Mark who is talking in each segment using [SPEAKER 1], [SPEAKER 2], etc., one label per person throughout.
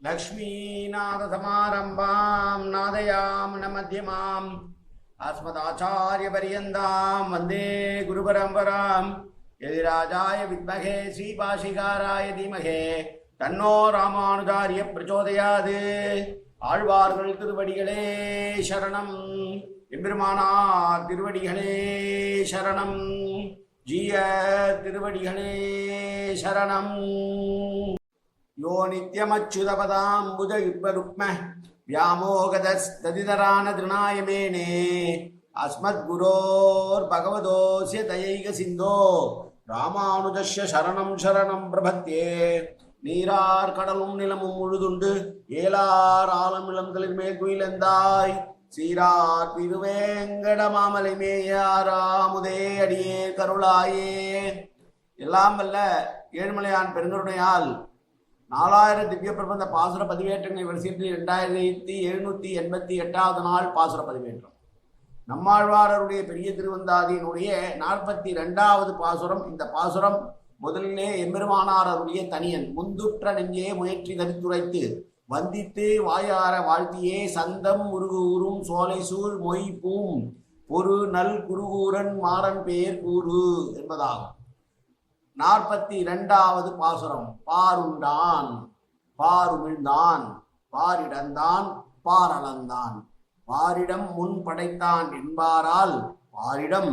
[SPEAKER 1] लक्ष्मीनाथसमारम्भां नादयामन मध्यमाम् अस्मदाचार्यपर्यन्तां वन्दे गुरुपरम्परां यदिराजाय विद्महे श्रीपाशिकाराय धीमहे तन्नो रामानुजार्य प्रचोदयात् ஆழ்வார்கள் திருவடிகளே சரணம் எம்பெருமானார் திருவடிகளே சரணம் ஜீய திருவடிகளே சரணம் यो नित्यमच्युतपदाम्बुज युग्मरुक्म व्यामोगतस्तदितरानतृणाय मेने अस्मद्गुरोर्भगवतोऽस्य दयैकसिन्धो रामानुजस्य शरणं शरणं प्रपद्ये நீரார் கடலும் நிலமும் முழுதுண்டு ஏலார் ஆலம் இளம்களின் மேல் குயிலந்தாய் சீரார் திருவேங்கட மாமலை மேயாராமுதே அடியே கருளாயே. எல்லாம் வல்ல ஏழுமலையான் பெருங்கருணையால் 4000 திவ்ய பிரபந்த பாசுர பதிவேற்றங்களை வரிசையில் 2788வது நாள் பாசுர பதிவேற்றம். நம்மாழ்வாரருடைய பெரிய திருவந்தாதியினுடைய 42வது பாசுரம். இந்த பாசுரம் முதலிலே எம்பெருமானாரருடைய தனியன் முந்துற்ற நெஞ்சே முயற்சி தரித்துரைத்து வந்தித்து வாயார வாழ்த்தியே சந்தம் முருகூரும் சோலை சூழ் மொய் பூம் பொரு நல் குருகூரன் மாறன் பெயர் கூறு என்பதாகும். 42வது பாசுரம். பாருண்டான் பாருமிழ்ந்தான் பாரிடந்தான் பாரளந்தான் பாரிடம் முன் படைத்தான் என்பாரால் பாரிடம்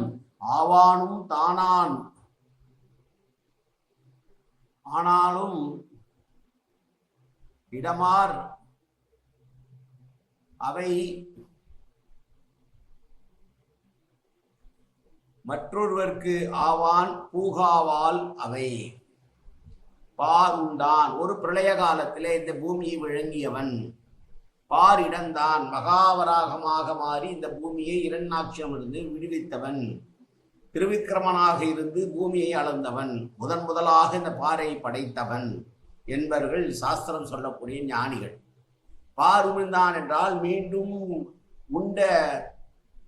[SPEAKER 1] ஆவானும் தானான் ஆனாலும் இடமார் அவை மற்றொருவர்க்கு ஆவான் பூகாவால் அவை. பாருண்டான் ஒரு பிரளய காலத்திலே இந்த பூமியை விழுங்கியவன். பாரிடந்தான் மகாவராகமாக மாறி இந்த பூமியை இரண்டாட்சியமிருந்து விடுவித்தவன். திருவிக்கிரமனாக இருந்து பூமியை அளந்தவன். முதலாக இந்த பாறை படைத்தவன் என்பவர்கள் சாஸ்திரம் சொல்லக்கூடிய ஞானிகள். பார் உமிழ்ந்தான் என்றால் மீண்டும் உண்ட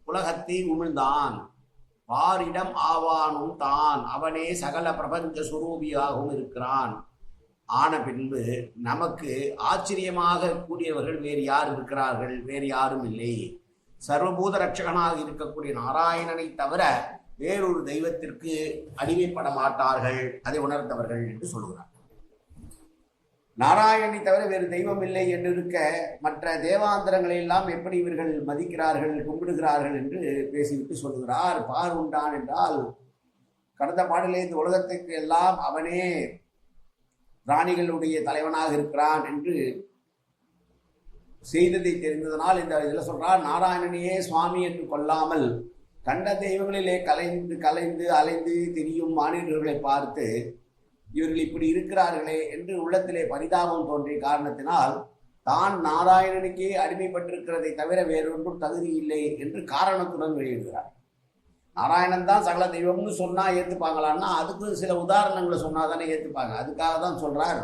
[SPEAKER 1] உலகத்தை உமிழ்ந்தான். பாரிடம் ஆவானும் தான் அவனே சகல பிரபஞ்ச சுரூபியாகவும் இருக்கிறான். ஆன பின்பு நமக்கு ஆச்சரியமாக கூடியவர்கள் வேறு யார் இருக்கிறார்கள்? வேறு யாரும் இல்லை. சர்வபூத ரட்சகனாக இருக்கக்கூடிய நாராயணனை தவிர வேறொரு தெய்வத்திற்கு அடிமைப்பட மாட்டார்கள். அதை உணர்ந்தவர்கள் என்று சொல்கிறார். நாராயணனை தவிர வேறு தெய்வம் இல்லை என்று இருக்க மற்ற தேவாந்திரங்களை எல்லாம் எப்படி இவர்கள் மதிக்கிறார்கள், கும்பிடுகிறார்கள் என்று பேசிவிட்டு சொல்கிறார். பார் உண்டான் என்றால் கடந்த பாடலே இந்த உலகத்துக்கு எல்லாம் அவனே பிராணிகளுடைய தலைவனாக இருக்கிறான் என்று செய்ததை தெரிந்ததனால் இந்த இதில் சொல்றார், நாராயணனையே சுவாமி என்று கொள்ளாமல் கண்ட தெய்வங்களிலே கலைந்து அலைந்து திரியும் மானிடர்களை பார்த்து இவர்கள் இப்படி இருக்கிறார்களே என்று உள்ளத்திலே பரிதாபம் தோன்றிய காரணத்தினால் தான் நாராயணனுக்கே அடிமைப்பட்டிருக்கிறதை தவிர வேறொன்றும் தகுதி இல்லை என்று காரணத்துடன் வெளியிடுகிறார். நாராயணன் தான் சகல தெய்வம்னு சொன்னா ஏற்றுப்பாங்களான்னா அதுக்கு சில உதாரணங்களை சொன்னாதானே ஏற்றுப்பாங்க. அதுக்காக தான் சொல்றார்.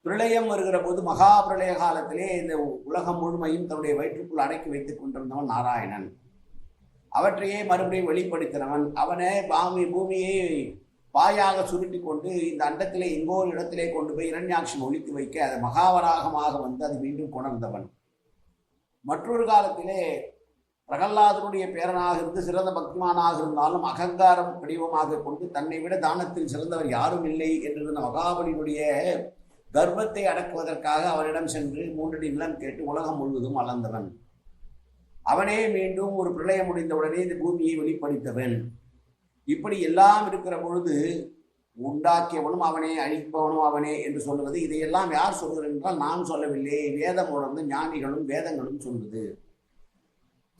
[SPEAKER 1] பிரளயம் வருகிற போது மகா பிரளய காலத்திலே இந்த உலகம் முழுமையும் தன்னுடைய வயிற்றுக்குள் அடக்கி வைத்துக் கொண்டிருந்தவன் நாராயணன். அவற்றையே மறுபடியும் வெளிப்படுத்தினவன். அவனை பூமியை பாயாக சுருட்டி கொண்டு இந்த அண்டத்திலே எங்கோ ஒரு இடத்திலே கொண்டு போய் இரண்யாட்சம் ஒழித்து வைக்க அது மகாவராகமாக வந்து அது மீண்டும் கொணர்ந்தவன். மற்றொரு காலத்திலே பிரகல்லாதனுடைய பேரனாக இருந்து சிறந்த பக்திமானாக இருந்தாலும் அகங்காரம் வடிவமாக கொண்டு தன்னை விட தானத்தில் சிறந்தவர் யாரும் இல்லை என்றிருந்த மகாபலியுடைய கர்வத்தை அடக்குவதற்காக அவனிடம் சென்று 3 அடி நிலம் கேட்டு உலகம் முழுவதும் அளந்தவன். அவனே மீண்டும் ஒரு பிரளயம் முடிந்தவுடனே இந்த பூமியை வெளிப்படுத்தவன். இப்படி எல்லாம் இருக்கிற பொழுது உண்டாக்கியவனும் அவனே, அழிப்பவனும் அவனே என்று சொல்லுவது இதையெல்லாம் யார் சொல்வது என்றால் நான் சொல்லவில்லை. வேதம் உணர்ந்து ஞானிகளும் வேதங்களும் சொல்வது.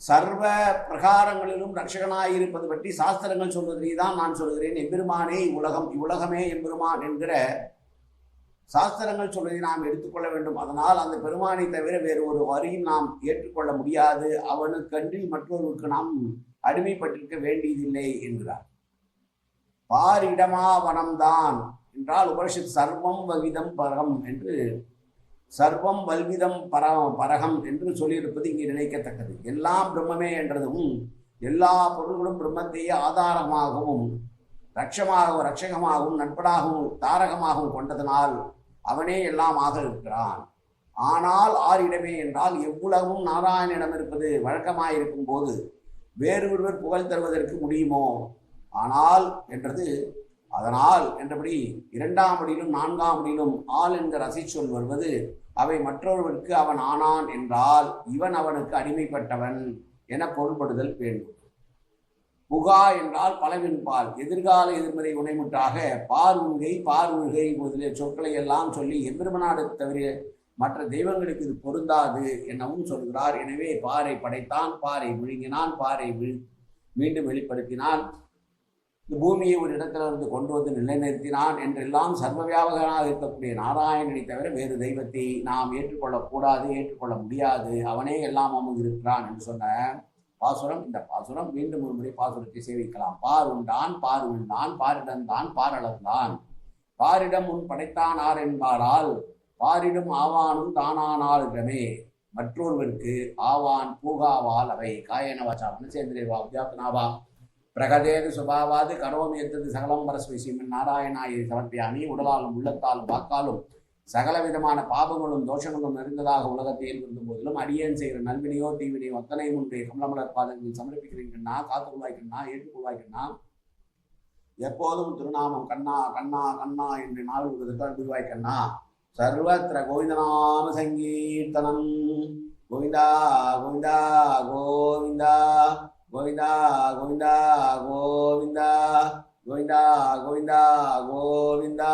[SPEAKER 1] சர்வ பிரகாரங்களிலும் ரட்சகனாயிருப்பது பற்றி சாஸ்திரங்கள் சொல்வதை தான் நான் சொல்கிறேன். எம்பெருமானே இவ்வுலகமே எம்பெருமான் என்கிற சாஸ்திரங்கள் சொல்வதை நாம் எடுத்துக்கொள்ள வேண்டும். அதனால் அந்த பெருமானை தவிர வேறு ஒரு வரியும் நாம் ஏற்றுக்கொள்ள முடியாது. அவனுக்கன்றி மற்றொருவருக்கு நாம் அடிமைப்பட்டிருக்க வேண்டியதில்லை என்கிறார். பாரிடமா வனம்தான் என்றால் உபனிஷத் சர்வம் வகிதம் பரகம் என்று சர்வம் வல்விதம் பரகம் என்று சொல்லியிருப்பது இங்கே நினைக்கத்தக்கது. எல்லாம் பிரம்மமே என்றதும் எல்லா பொருள்களும் பிரம்மத்தையே ஆதாரமாகவும் ரட்சகமாகவும் நட்படாகவும் தாரகமாகவும் கொண்டதனால் அவனே எல்லாமாக இருக்கிறான். ஆனால் ஆறிடமே என்றால் எவ்வுலகும் நாராயணனிடம் இருப்பது வழக்கமாயிருக்கும் போது வேறு ஒருவர் புகழ் தருவதற்கு முடியுமோ? ஆனால் என்றது அதனால் என்றபடி இரண்டாம் அடியிலும் நான்காம் அடியிலும் ஆள் என்கிற அசைச்சொல் வருவது அவை மற்றொருவருக்கு அவன் ஆனான் என்றால் இவன் அவனுக்கு அடிமைப்பட்டவன் என பொருள்படுதல் வேண்டும். புகா என்றால் பலவின்பால் எதிர்கால எதிர்மறை உணைமுட்டாக பார்வுகை முதலிய சொற்களை எல்லாம் சொல்லி எம்பெருமானாரை தவிர மற்ற தெய்வங்களுக்கு இது பொருந்தாது எனவும் சொல்கிறார். எனவே பாறை படைத்தான், பாறை விழுங்கினான், பாறை மீண்டும் வெளிப்படுத்தினான், இந்த பூமியை ஒரு இடத்திலிருந்து கொண்டு வந்து நிலைநிறுத்தினான் என்றெல்லாம் சர்வவியாபகனாக இருக்கக்கூடிய நாராயணனை தவிர வேறு தெய்வத்தை நாம் ஏற்றுக்கொள்ளக்கூடாது, ஏற்றுக்கொள்ள முடியாது. அவனே எல்லாம் அமர்ந்திருக்கிறான் என்று சொன்ன பாசுரம் இந்த பாசுரம். மீண்டும் ஒரு முறை பாசுரத்தை சேவிக்கலாம். பார் உண்டான், பார் உண்டான், பாரிடந்தான், பாரளந்தான், பாரிடம் முன் படைத்தான் ஆர் என்பாரால் பாரிடும் ஆவானும் தானானால் இடமே மற்றொருவருக்கு ஆவான் பூகாவால் அவை காயன வாச்சா மனசேந்திரேவா வித்யாத்னாவா பிரகதேது சுபாவாது கரோமி எத்தது சகலம் பரஸ்மை சீமன் நாராயணாயை சமர்ப்பியாமி. உடலாலும் உள்ளத்தாலும் வாக்காலும் சகல விதமான பாபங்களும் தோஷங்களும் நிறைந்ததாக உலகத்தை இருந்த போதிலும் அடியேன் செய்கிற நல்வினையோ தீவினையோ அத்தனை முன்பே கமலமலர் பாதங்களில் சமர்ப்பிக்கிறீங்கன்னா, காத்துக்கொள்வாய்க்கண்ணா, ஏற்றுக்கொள்வாய்க்கண்ணா. எப்போதும் திருநாமம் கண்ணா கண்ணா கண்ணா என்று நாள் விடுவாய்க்கண்ணா. சர்வத்திர கோவிந்தநாம சங்கீர்த்தனம். கோவிந்தா கோவிந்தா கோவிந்தா கோவிந்தா கோவிந்தா கோவிந்தா கோவிந்தா கோவிந்தா கோவிந்தா.